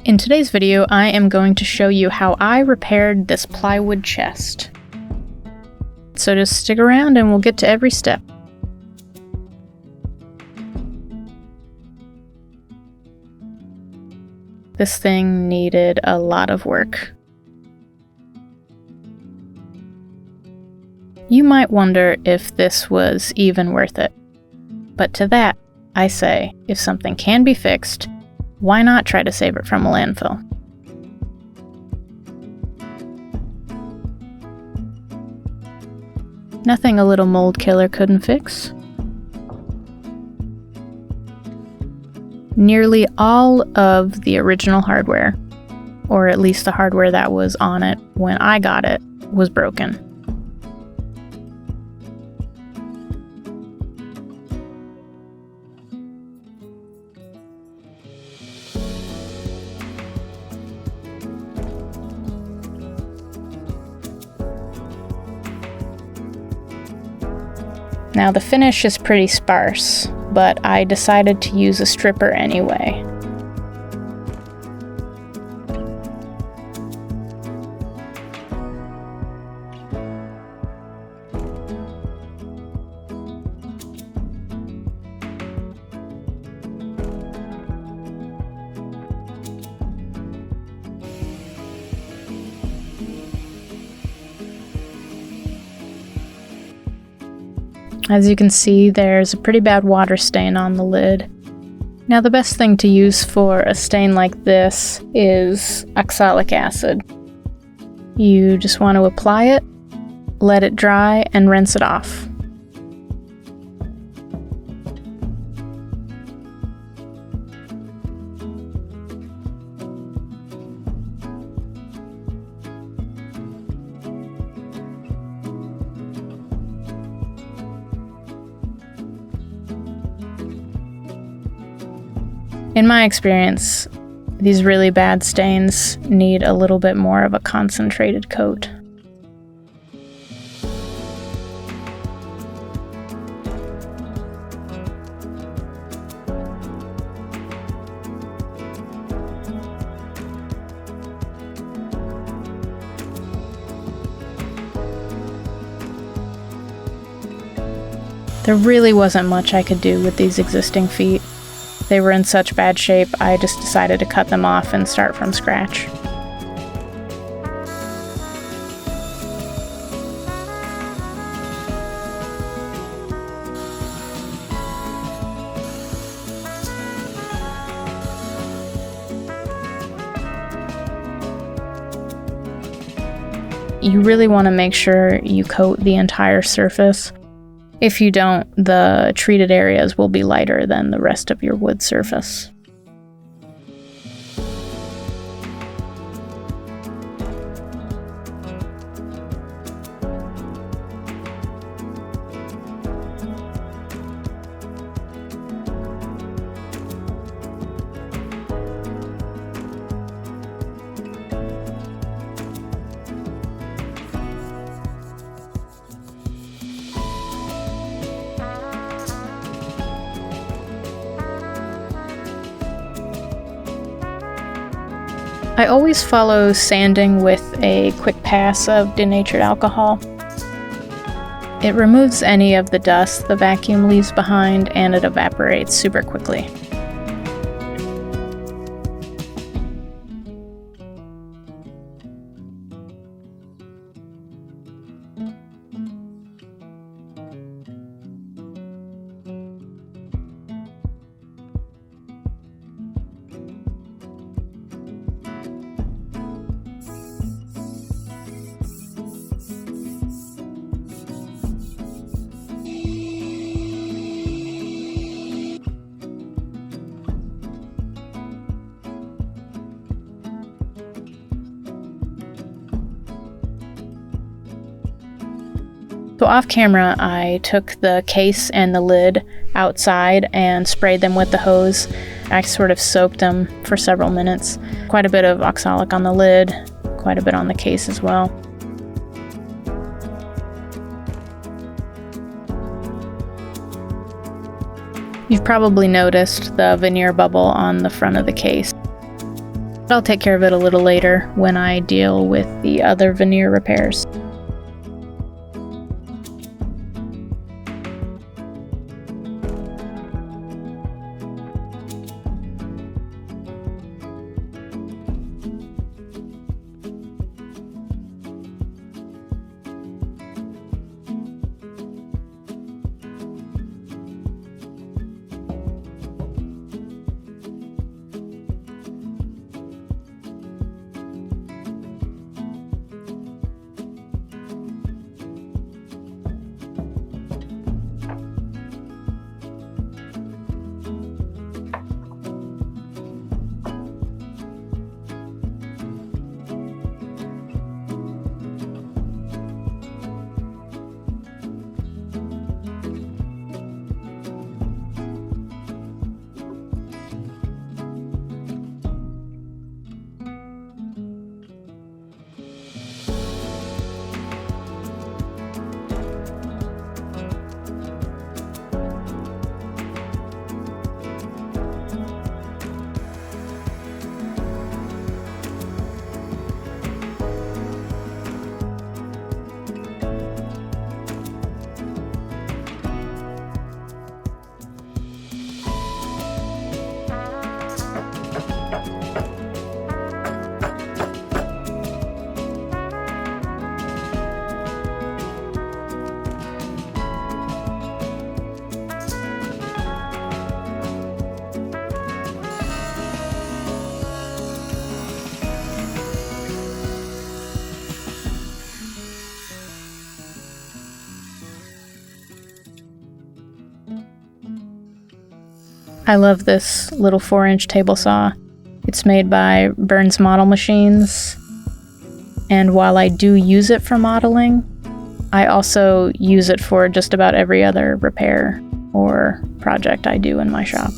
In today's video, I am going to show you how I repaired this plywood chest. So just stick around and we'll get to every step. This thing needed a lot of work. You might wonder if this was even worth it. But to that, I say, if something can be fixed, why not try to save it from a landfill? Nothing a little mold killer couldn't fix. Nearly all of the original hardware, or at least the hardware that was on it when I got it, was broken. Now the finish is pretty sparse, but I decided to use a stripper anyway. As you can see, there's a pretty bad water stain on the lid. Now the best thing to use for a stain like this is oxalic acid. You just want to apply it, let it dry, and rinse it off. In my experience, these really bad stains need a little bit more of a concentrated coat. There really wasn't much I could do with these existing feet. They were in such bad shape, I just decided to cut them off and start from scratch. You really want to make sure you coat the entire surface. If you don't, the treated areas will be lighter than the rest of your wood surface. I always follow sanding with a quick pass of denatured alcohol. It removes any of the dust the vacuum leaves behind, and it evaporates super quickly. So off camera, I took the case and the lid outside and sprayed them with the hose. I sort of soaked them for several minutes. Quite a bit of oxalic on the lid, quite a bit on the case as well. You've probably noticed the veneer bubble on the front of the case. I'll take care of it a little later when I deal with the other veneer repairs. I love this little 4-inch table saw. It's made by Burns Model Machines, and while I do use it for modeling, I also use it for just about every other repair or project I do in my shop.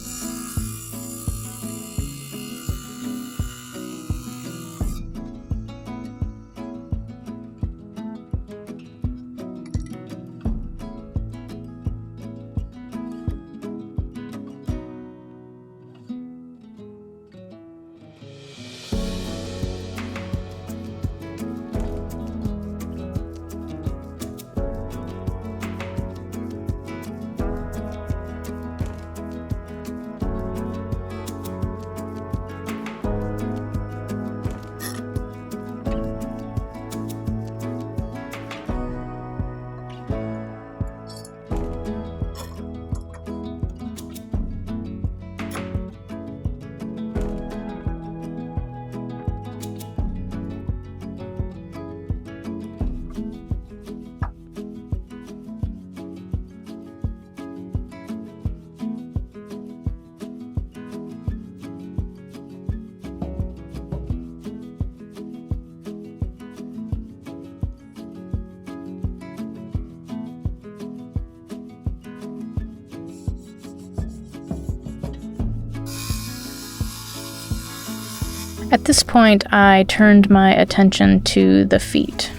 At this point, I turned my attention to the feet.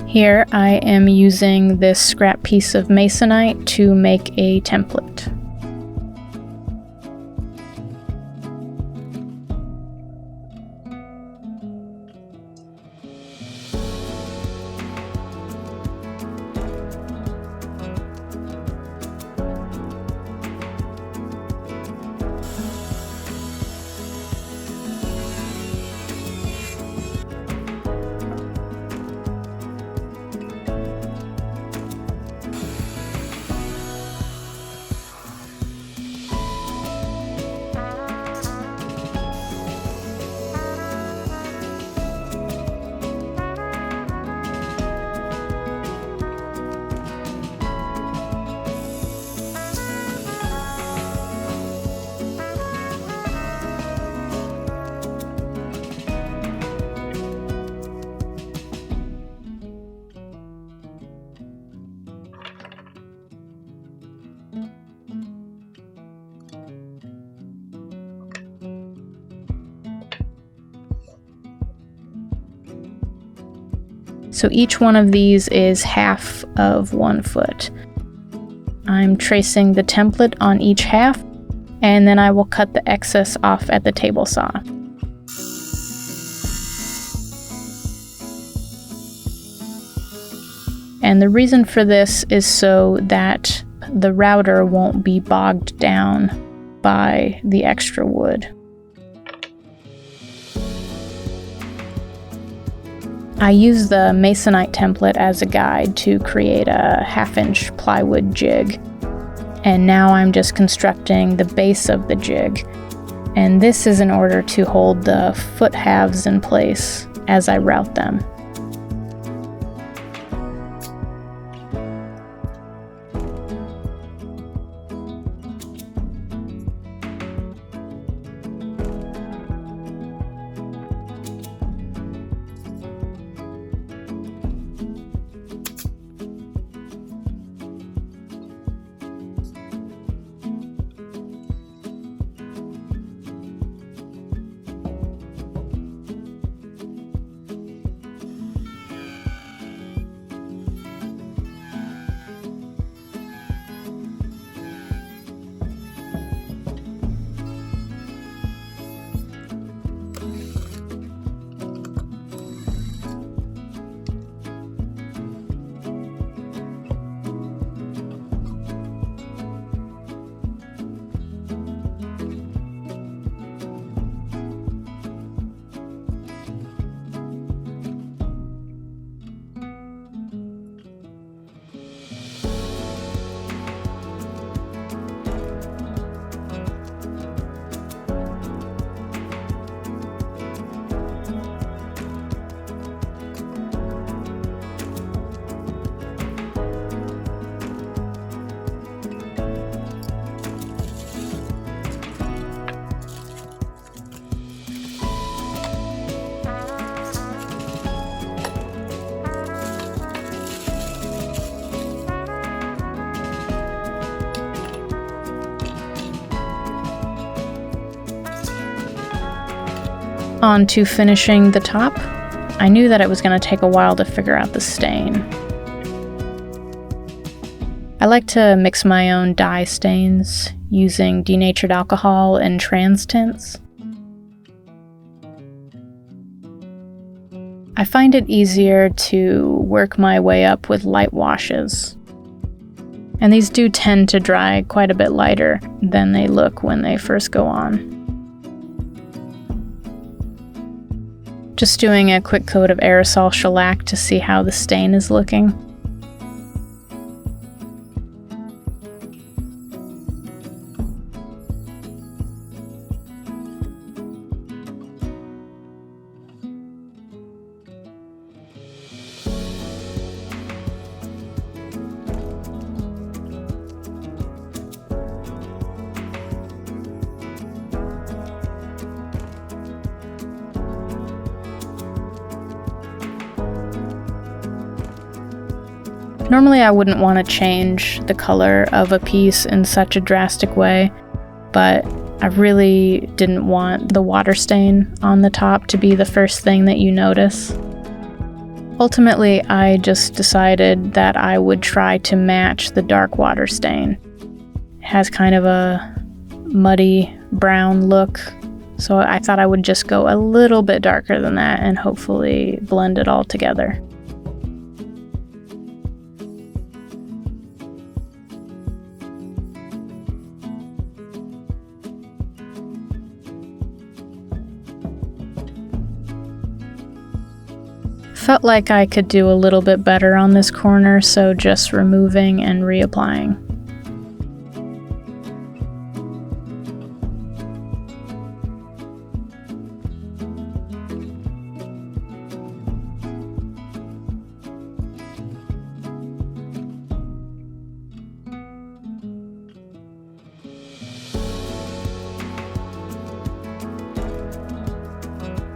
Here I am using this scrap piece of masonite to make a template. So each one of these is half of 1 foot. I'm tracing the template on each half, and then I will cut the excess off at the table saw. And the reason for this is so that the router won't be bogged down by the extra wood. I use the Masonite template as a guide to create a 1/2-inch plywood jig. And now I'm just constructing the base of the jig. And this is in order to hold the foot halves in place as I route them. On to finishing the top. I knew that it was going to take a while to figure out the stain. I like to mix my own dye stains using denatured alcohol and trans tints. I find it easier to work my way up with light washes. And these do tend to dry quite a bit lighter than they look when they first go on. Just doing a quick coat of aerosol shellac to see how the stain is looking. Normally I wouldn't want to change the color of a piece in such a drastic way, but I really didn't want the water stain on the top to be the first thing that you notice. Ultimately, I just decided that I would try to match the dark water stain. It has kind of a muddy brown look, so I thought I would just go a little bit darker than that and hopefully blend it all together. Felt like I could do a little bit better on this corner, so just removing and reapplying.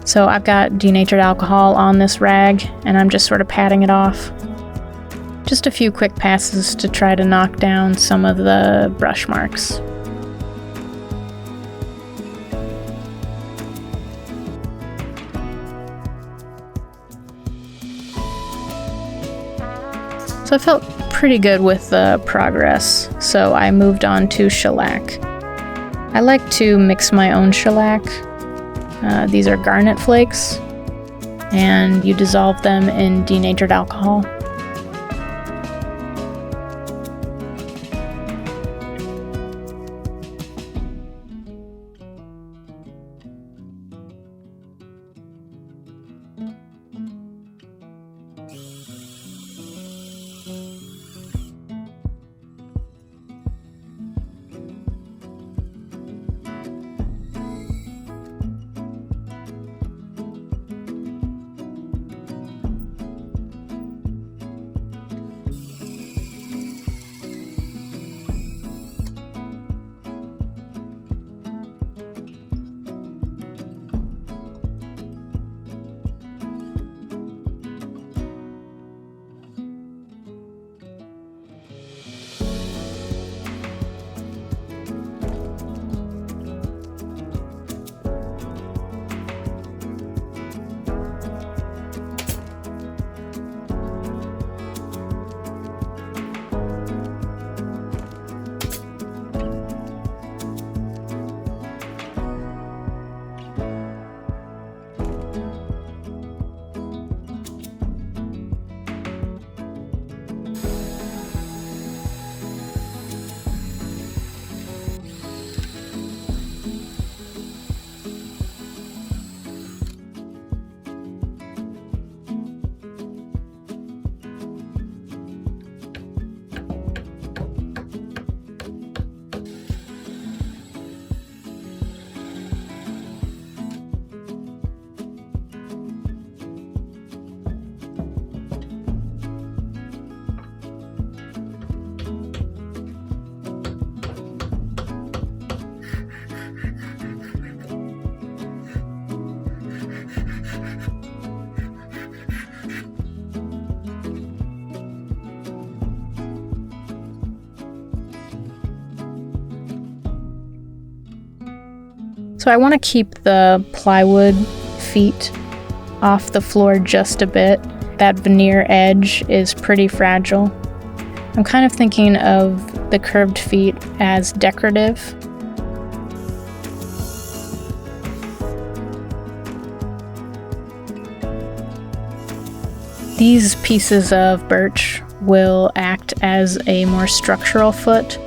So I've got denatured alcohol on this rag, and I'm just sort of patting it off. Just a few quick passes to try to knock down some of the brush marks. So I felt pretty good with the progress, so I moved on to shellac. I like to mix my own shellac. These are garnet flakes, and you dissolve them in denatured alcohol. So I want to keep the plywood feet off the floor just a bit. That veneer edge is pretty fragile. I'm kind of thinking of the curved feet as decorative. These pieces of birch will act as a more structural foot.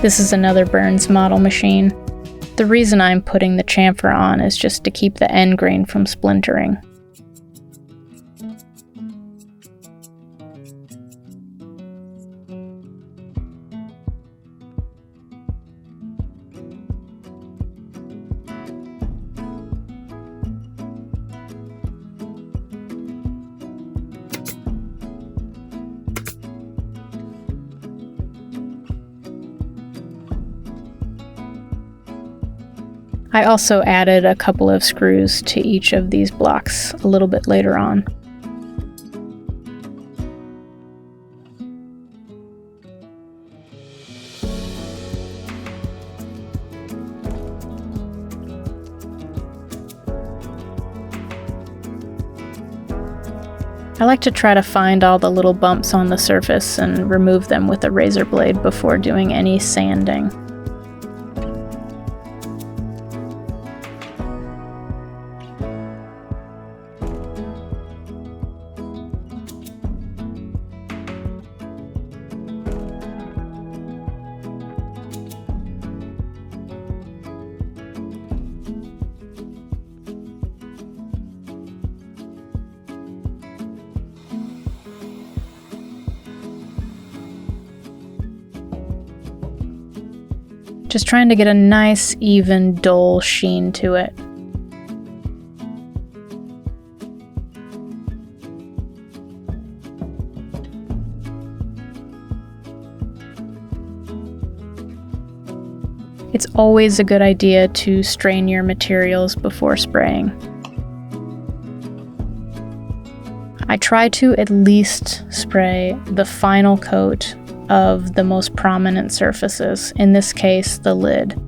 This is another Burns model machine. The reason I'm putting the chamfer on is just to keep the end grain from splintering. I also added a couple of screws to each of these blocks a little bit later on. I like to try to find all the little bumps on the surface and remove them with a razor blade before doing any sanding. Just trying to get a nice, even, dull sheen to it. It's always a good idea to strain your materials before spraying. I try to at least spray the final coat of the most prominent surfaces, in this case, the lid.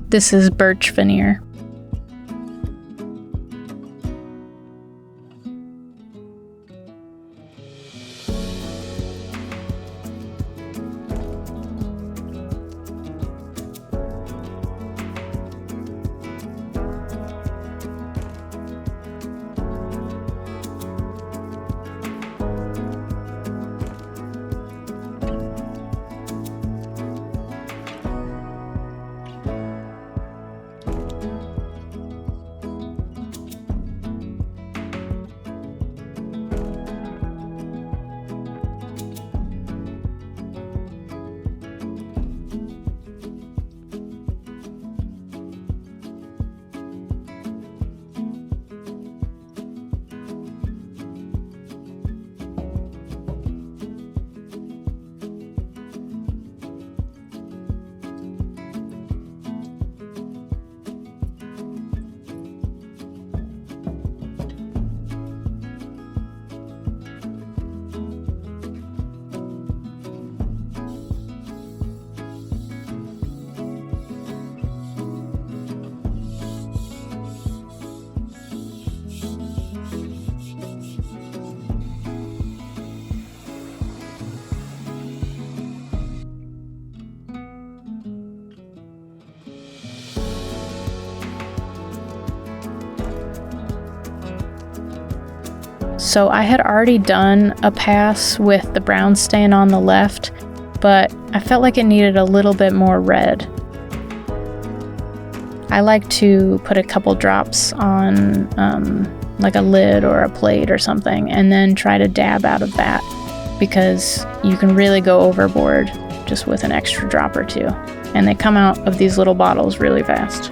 This is birch veneer. So I had already done a pass with the brown stain on the left, but I felt like it needed a little bit more red. I like to put a couple drops on like a lid or a plate or something, and then try to dab out of that, because you can really go overboard just with an extra drop or two. And they come out of these little bottles really fast.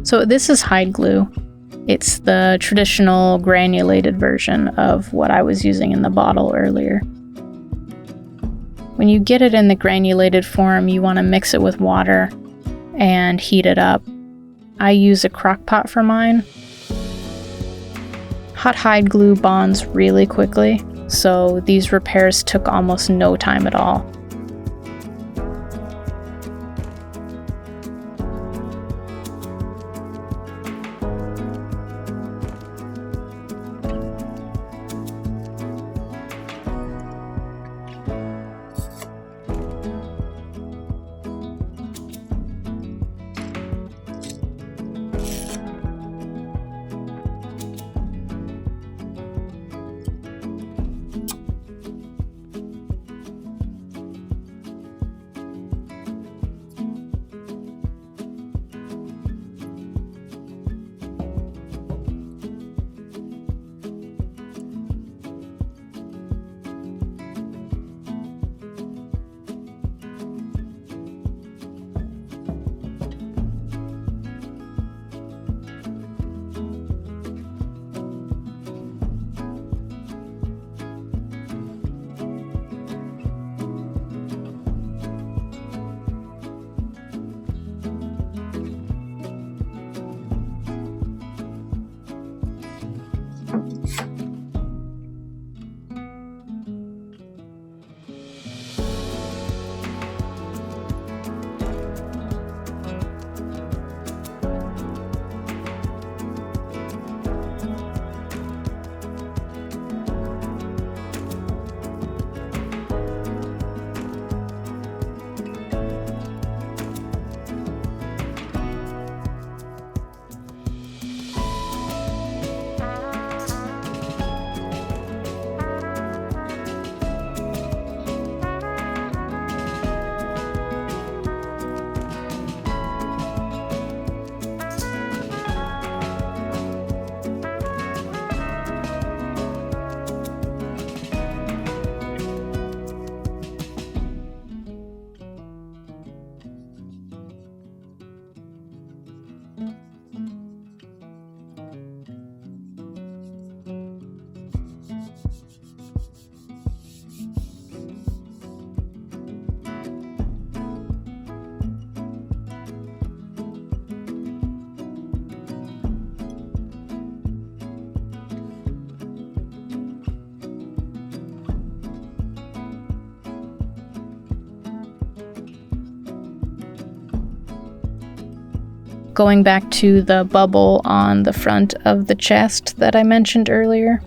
So this is hide glue. It's the traditional granulated version of what I was using in the bottle earlier. When you get it in the granulated form, you want to mix it with water and heat it up. I use a crock pot for mine. Hot hide glue bonds really quickly, so these repairs took almost no time at all. Going back to the bubble on the front of the chest that I mentioned earlier,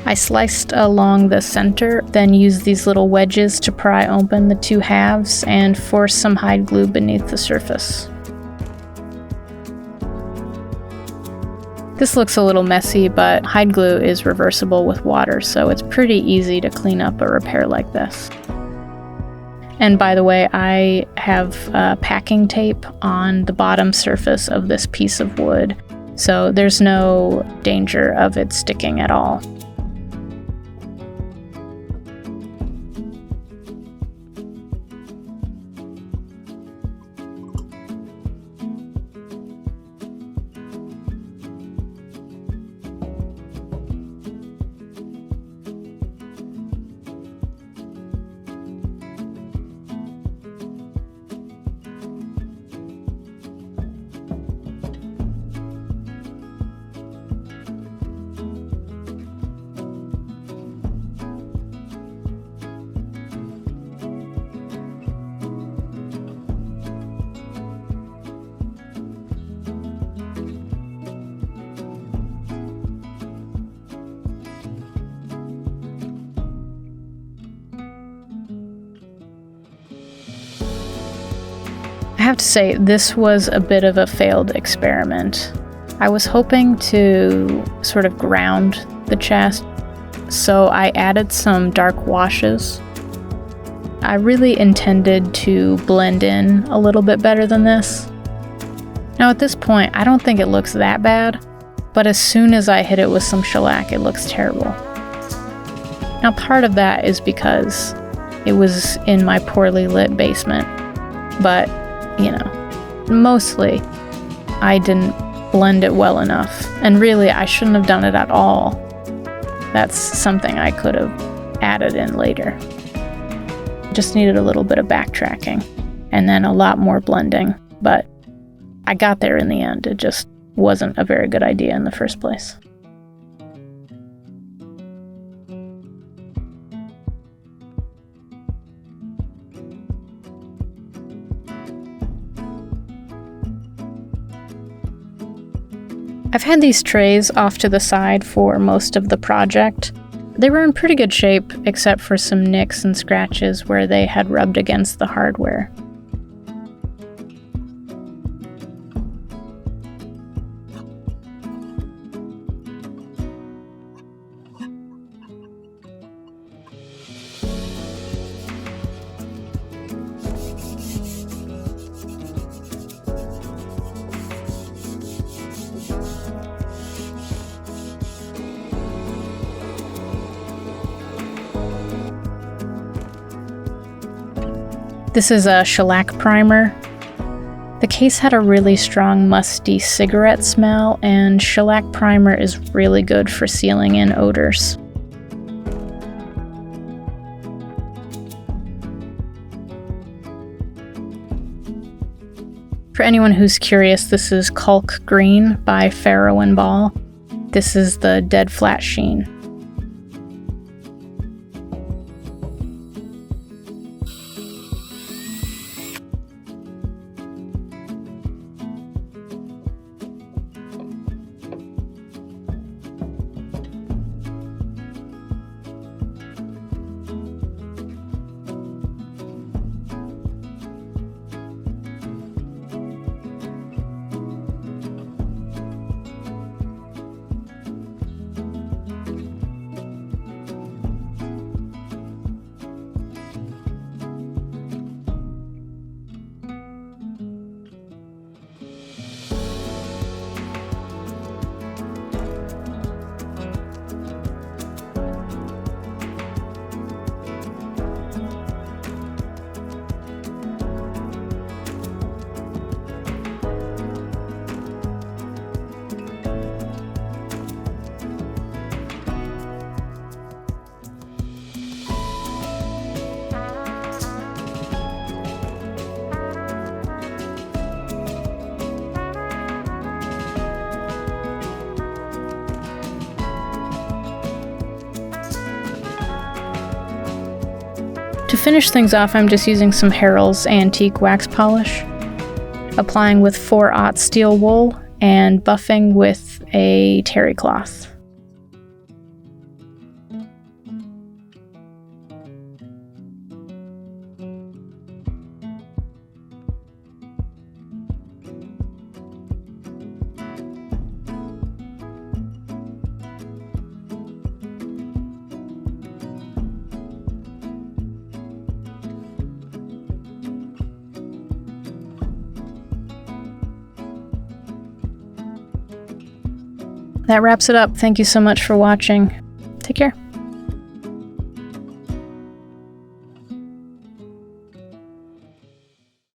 I sliced along the center, then used these little wedges to pry open the two halves and force some hide glue beneath the surface. This looks a little messy, but hide glue is reversible with water, so it's pretty easy to clean up a repair like this. And by the way, I have packing tape on the bottom surface of this piece of wood, so there's no danger of it sticking at all. I have to say, this was a bit of a failed experiment. I was hoping to sort of ground the chest, so I added some dark washes. I really intended to blend in a little bit better than this. Now at this point, I don't think it looks that bad, but as soon as I hit it with some shellac, it looks terrible. Now part of that is because it was in my poorly lit basement, but you know, mostly I didn't blend it well enough. And really, I shouldn't have done it at all. That's something I could have added in later. Just needed a little bit of backtracking and then a lot more blending. But I got there in the end. It just wasn't a very good idea in the first place. I've had these trays off to the side for most of the project. They were in pretty good shape, except for some nicks and scratches where they had rubbed against the hardware. This is a shellac primer. The case had a really strong musty cigarette smell, and shellac primer is really good for sealing in odors. For anyone who's curious, this is Caulk Green by Farrow & Ball. This is the dead flat sheen. To finish things off, I'm just using some Harrell's antique wax polish, applying with 4/0 steel wool, and buffing with a terry cloth. That wraps it up. Thank you so much for watching. Take care.